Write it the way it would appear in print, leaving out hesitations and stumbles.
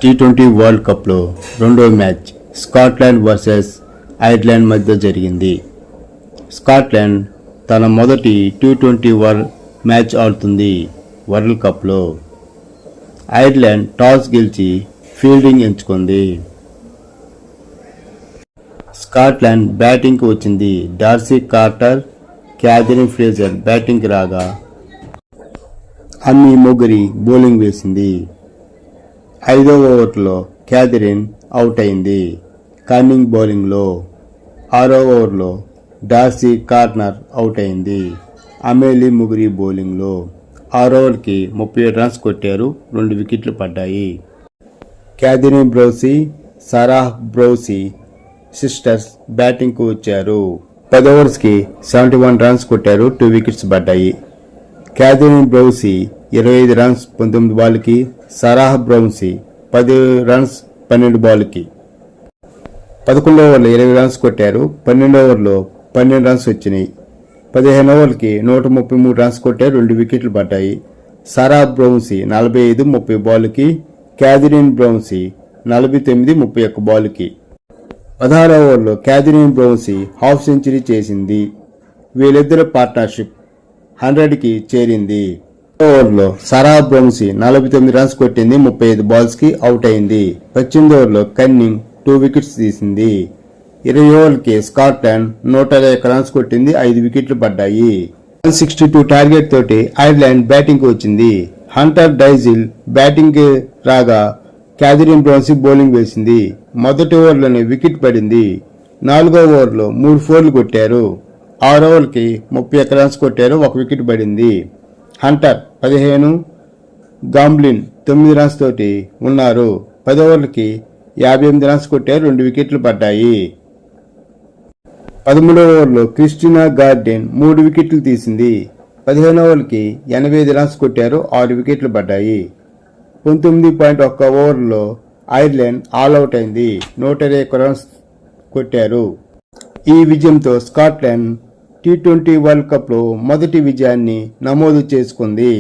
T20 world కప్లో రెండో match Scotland versus Ireland మధ్య జరిగింది. స్కాట్లాండ్ తన మొదటి టీ20 వరల్డ్ మ్యాచ్ ఆడుతుంది వరల్డ్ కప్లో. ఐర్లాండ్ టాస్ గెలిచి ఫీల్డింగ్ ఎంచుకుంది. స్కాట్లాండ్ బ్యాటింగ్కి వచ్చింది. డార్సీ కార్టర్, క్యాథరిన్ ఫ్రేజర్ బ్యాటింగ్కి రాగా అమ్మీ మొగరి బౌలింగ్ వేసింది. 5వ ఓవర్లో క్యాథరిన్ అవుట్ అయింది కన్నింగ్ బౌలింగ్లో. 6వ ఓవర్లో డార్సీ కార్నర్ అవుట్ అయింది అమేలీ ముగ్రి బౌలింగ్లో. 6 ఓవర్కి 37 రన్స్ కొట్టారు. 2 వికెట్లు పడ్డాయి. క్యాథరిన్ బ్రౌసీ, సారాహ్ బ్రౌసీ సిస్టర్స్ బ్యాటింగ్కు వచ్చారు. 10 ఓవర్స్కి 71 రన్స్ కొట్టారు. 2 వికెట్స్ పడ్డాయి. క్యాథరిన్ బ్రౌసీ 25 రన్స్ 19 బాల్కి, సారాహ్ బ్రౌసీ 10 రన్స్ 12 బాల్కి. 11 ఓవర్లో 20 రన్స్ కొట్టారు. 12 ఓవర్లో 12 రన్స్ వచ్చినాయి. 15 ఓవర్లకి 133 రన్స్ కొట్టారు. 2 వికెట్లు పడ్డాయి. సారాహ్ బ్రౌసీ 45 30 బాల్కి, క్యాథరిన్ బ్రౌసీ 49 31 బాల్కి. 16 ఓవర్లో క్యాథరిన్ బ్రౌసీ హాఫ్ సెంచరీ చేసింది. వీళ్ళిద్దరు పార్ట్నర్షిప్ 100కి చేరింది. ఓవర్లో సారాహ్ బ్రౌసీ 49 రన్స్ కొట్టింది. 35 బాల్స్కి అవుట్ అయింది. 18 ఓవర్లో కన్నింగ్ 2 వికెట్స్ తీసింది. 20 ఓవర్లకి స్కాట్లాండ్ 121 రన్స్ కొట్టింది. 5 వికెట్లు పడ్డాయి. 162 టార్గెట్ తోటి ఐర్లాండ్ బ్యాటింగ్కి వచ్చింది. హంటర్ డైజిల్ బ్యాటింగ్కి రాగా క్యాథరిన్ బ్రౌసీ బౌలింగ్ వేసింది. మొదటి ఓవర్లోనే వికెట్ పడింది. 4వ ఓవర్లో 3 ఫోర్లు కొట్టారు. 6 ఓవర్లకి 31 రన్స్ కొట్టారు. 1 వికెట్ పడింది. హంటర్ 15, గాంబ్లిన్ 9 రన్స్ తోటి ఉన్నారు. 10 ఓవర్లకి 58 రన్స్ కొట్టారు. 2 వికెట్లు పడ్డాయి. 13వ ఓవర్లో క్రిస్టినా గార్డెన్ 3 వికెట్లు తీసింది. 15 ఓవర్లకి 85 రన్స్ కొట్టారు. 6 వికెట్లు పడ్డాయి. 19.1 ఓవర్లో ఐర్లాండ్ ఆల్అవుట్ అయింది. 121 రన్స్ కొట్టారు. ఈ విజయంతో స్కాట్లాండ్ టీ20 వరల్డ్ కప్లో మొదటి విజయాన్ని నమోదు చేసుకుంది.